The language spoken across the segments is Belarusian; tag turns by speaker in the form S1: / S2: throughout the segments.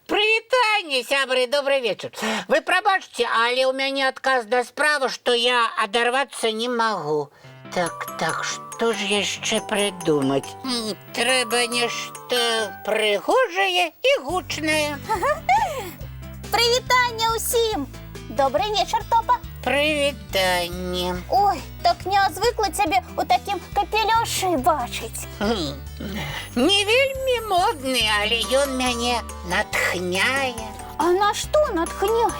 S1: Прывітанне, сябры, добрый вечер. Вы прабачце, але ў мяне адказ да справы, што я адарвацца не магу. Так, што ж яшчэ прыдумаць? Трэба нешта прыгожае і гучнае.
S2: Прывітанне ўсім! Добрый вечер, Топа.
S1: Прывітанне.
S2: Ой, так не звыкла цябе у такім капелюшы бачыць.
S1: Не вельмі модны, але ён мяне натхняе.
S2: А на што натхняе?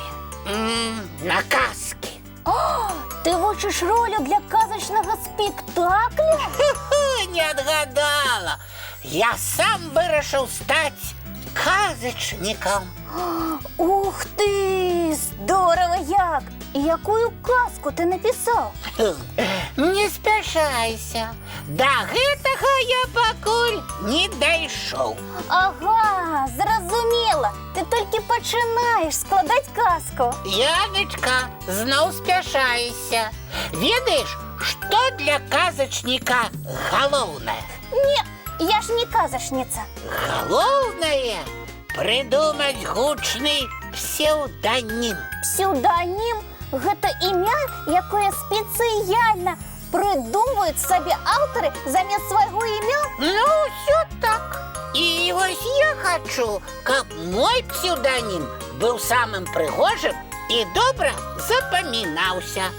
S1: На казкі.
S2: Ты вучыш ролю для казачнага спектакля?
S1: Не адгадала. Я сам вырашыў стаць казачнікам.
S2: Ух ты! Здорово як! І якую казку ты напісаў?
S1: Не спяшайся. Да гэтага я пакуль не дайшоў.
S2: Ага, зразумела. Ты толькі пачынаеш складаць казку.
S1: Яночка, зноў спяшайся. Ведаеш, што для казачніка галоўнае?
S2: Не, я ж не казачніца.
S1: Галоўнае прыдумаць гучны псеўданім.
S2: Псеўданім – гэта імя, якое спецыяльна прыдумваюць сабе аўтары замест свайго імя?
S1: Ну, ўсё так. І вось я хачу, каб мой псеўданім быў самым прыгожым і добра запамінаўся.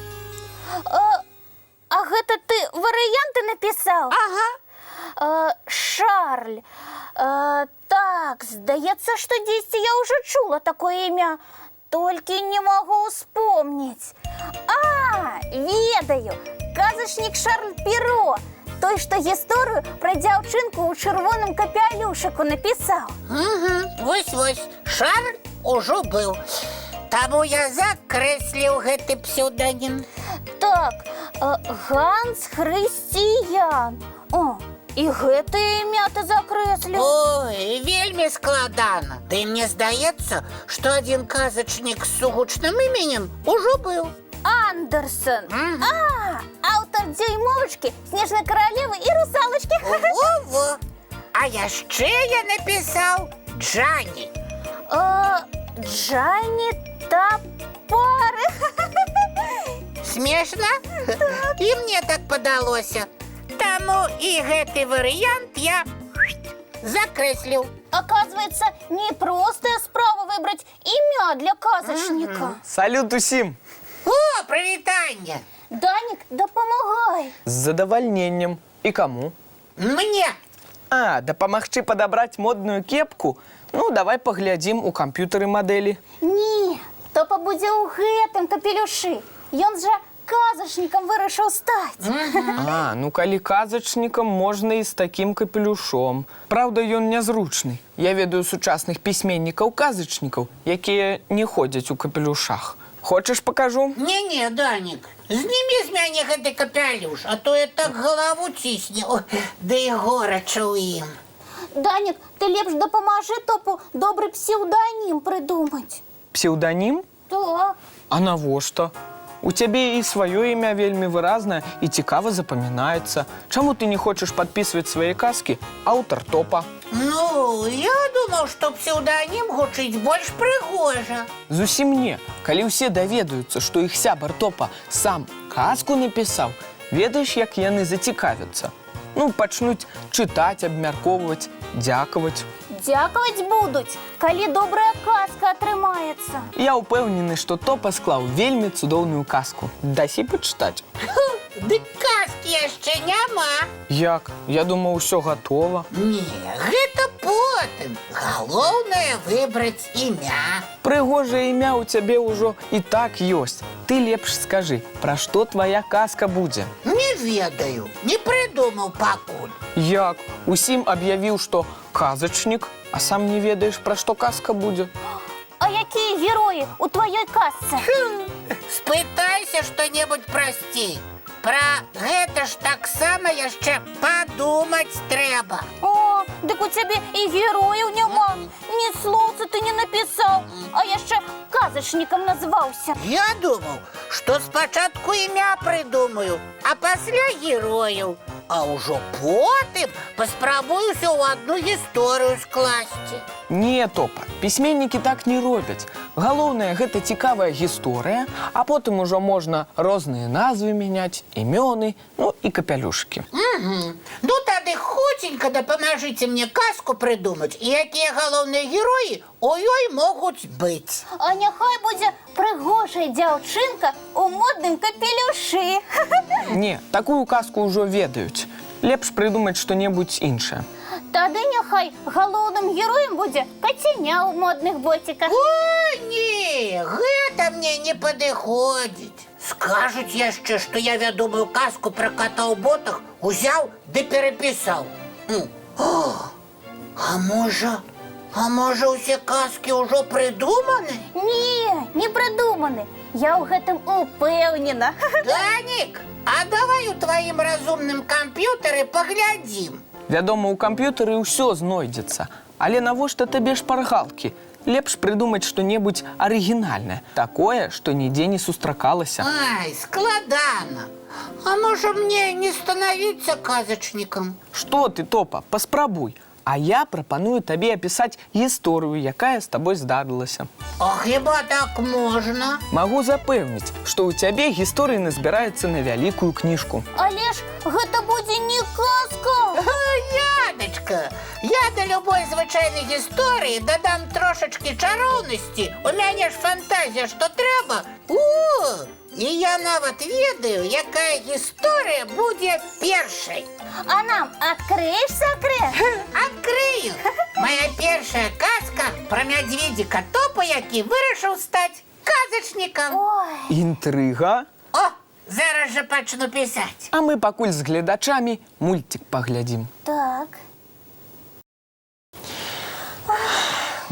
S2: А гэта ты варыянты напісаў?
S1: Ага.
S2: Шарль. Так, здаецца, што дзесьці я ўжо чула такое імя, толькі не магу ўспомніць. Ведаю, казачнік Шарль Перро, той, што гісторыю пра дзяўчынку ў чырвоным капялюшыку напісаў.
S1: Вось, Шарль ужо быў. Таму я закрэсліў гэты псеўданім.
S2: Так, Ганс Хрысціян. І гэтае імя ты закрэсліў?
S1: Ой, вельмі складана. Ды мне здаецца, што адзін казачнік з сугучным іменем ужо быў.
S2: Андерсон. Аўтар дзюймовачкі, снежнай каралевы і русалачкі.
S1: Во-во. А яшчэ я напісаў Джанні.
S2: Джанні Тапары.
S1: Смешна? І мне так падалося. Таму і гэты варыянт я закрэсліў.
S2: Оказывается, не простая справа выбраць імя для казачніка.
S3: Салют усім!
S1: О, прывітанне!
S2: Данік, дапамагай.
S3: З задавальненнем. І каму?
S1: Мне!
S3: Дапамагчы падабраць модную кепку? Ну, давай паглядзім у камп'ютары мадэлі.
S2: Не, Топа будзе ў гэтым капелюшы. Ён жа казачнікам вырашыў стаць.
S3: Ну калі казачнікам можна і з такім капелюшом. Праўда, ён нязручны. Я ведаю сучасных пісьменнікаў-казачнікаў, якія не ходзяць у капелюшах. Хочаш пакажу?
S1: Не, Данік, знімі з мяне гэты капялюш, а то я так галаву цісне, да і горача ў ім.
S2: Данік, ты лепш дапамажы Топу добры псеўданім прыдумаць.
S3: Псеўданім?
S2: Так.
S3: А навошта? У цябе і сваё імя вельмі выразнае і цікава запамінаецца. Чаму ты не хочаш падпісваць свае казкі аўтар Топа?
S1: Ну, я думаў, што псеўданім гучыць больш прыгожа.
S3: Зусім не. Калі ўсе даведаюцца, што іх сябар Топа сам казку напісаў, ведаеш, як яны зацікавяцца? Ну, пачнуць чытаць, абмяркоўваць, дзякаваць.
S2: Дзякаваць будуць, калі добрая казка атрымаецца.
S3: Я ўпэўнены, што Топа склаў вельмі цудоўную казку. Дасі пачытаць?
S1: Дык казкі яшчэ няма.
S3: Як? Я думаў, усё гатова.
S1: Не, гэта потым. Галоўнае выбраць імя.
S3: Прыгожае імя ў цябе ўжо і так ёсць. Ты лепш скажы, пра што твая казка будзе?
S1: Не ведаю, не прыдумаў пакуль.
S3: Як? Усім аб'явіў, што казачнік, а сам не ведаеш, пра што казка будзе?
S2: А якія героі ў тваёй казцы?
S1: Спытайся што-небудзь прасцей. Пра гэта ж таксама яшчэ падумаць трэба.
S2: Дык у цябе і герояў няма. Ні слоўца ты не напісаў, а яшчэ казачнікам назваўся.
S1: Я думаў, што спачатку імя прыдумаю, а пасля герояў. а ўжо потым паспрабую ўсё ў адну гісторыю скласці.
S3: Не, Топа, пісьменнікі так не робяць. Галоўнае, гэта цікавая гісторыя, а потым ужо можна розныя назвы мяняць, імёны, ну і капялюшкі.
S1: Ну тады хуценька дапамажыце мне казку прыдумаць, і якія галоўныя героі у ёй могуць быць.
S2: А няхай будзе прыгожая дзяўчынка у модным капелюшы.
S3: Не, такую казку ўжо ведаюць. Лепш прыдумаць што-небудзь іншае.
S2: Тады няхай галоўным героем будзе кацяня ў модных ботиках.
S1: О, не, гэта мне не падыходзіць. Скажуць яшчэ, што я вядомую казку пра ката ў ботах узяў ды перапісаў. А можа ўсе казкі ўжо прыдуманы?
S2: Не прыдуманы. Я ў гэтым упэўнена.
S1: Данік, а давай у тваім разумным камп'ютары паглядзім.
S3: Вядома, у камп'ютары ўсё знойдзецца. Але навошта табе шпаргалкі? Лепш прыдумаць што-небудзь арыгінальнае. Такое, што нідзе не сустракалася.
S1: Ай, складана. А можа мне не станавіцца казачнікам?
S3: Што ты, Топа, паспрабуй. А я прапаную табе апісаць гісторыю, якая з табой здарылася.
S1: А хіба так можна?
S3: Магу запэўніць, што ў цябе гісторыі назбіраецца на вялікую кніжку.
S2: Але ж гэта будзе не казка.
S1: Ядачка, я да любой звычайнай гісторыі дадам трошачкі чароўнасці. У мяне ж фантазія, што трэба. І я нават ведаю, якая гісторыя будзе першай.
S2: А нам адкрыеш сакрэт?
S1: Адкрыю! Моя першая казка пра мядзведзіка Топа, які вырашыў стаць казачнікам.
S2: Ой,
S3: Інтрыга.
S1: О, зараз жа пачну пісаць.
S3: А мы пакуль з гледачамі мульцік паглядзім.
S2: так.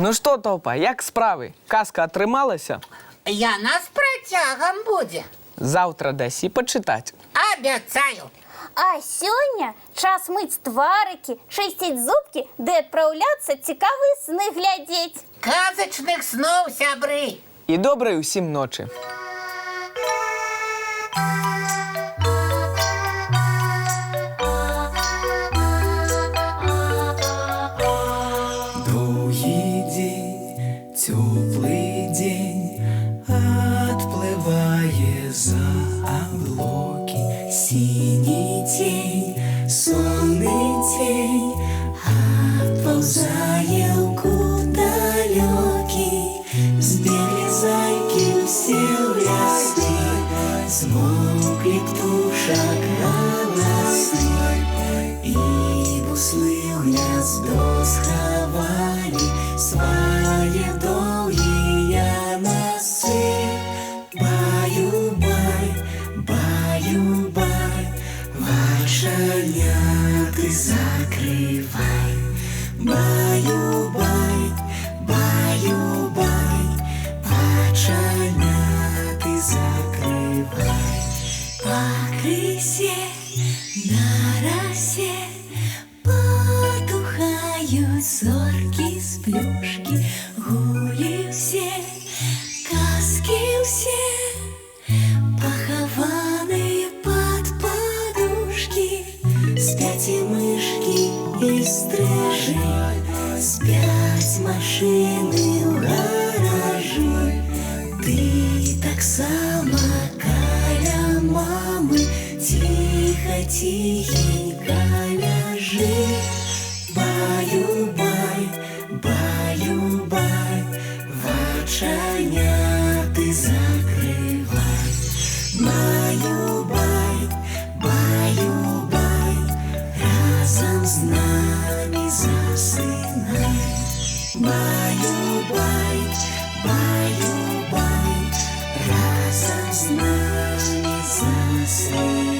S3: Ну што, Топа, як справы? Казка атрымалася?
S1: Яна з працягам будзе.
S3: Заўтра дасі пачытаць.
S1: Абяцаю.
S2: А сёння час мыць тварыкі, чысціць зубкі ды адпраўляцца цікавыя сны глядзець.
S1: Казачных сноў, сябры.
S3: І добрай усім ночы.
S4: Доўгі дзень, цёплы дзень, адплывае за аблокі. Сіні тень, сонны тень, адпаўзае ў кут далёкі. Збеглі зайкі ўсе ў лясы, змоўклі птушак галасы, і буслы ў гняздо схавалі свае доўгія носы. Баю-бай, баю-бай, вачаняты закрывай. Баю-бай, баю-бай, вачаняты закрывай. Пакрысе, на расе потухаюць зоркі з плюшкі. Гулі ўсе, казкі ўсе, пахаваныя пад падушкі. Спяць і мышкі, і стрыжы, спяць машыны ў гаражы. Ты таксама каля мамы ціха-ціхенька ляжы. Баю-бай, баю-бай, вачаняты закрывай. Баю-бай, баю-бай, разам з намі засынай. Баю-бай, баю-бай, разам з намі засынай.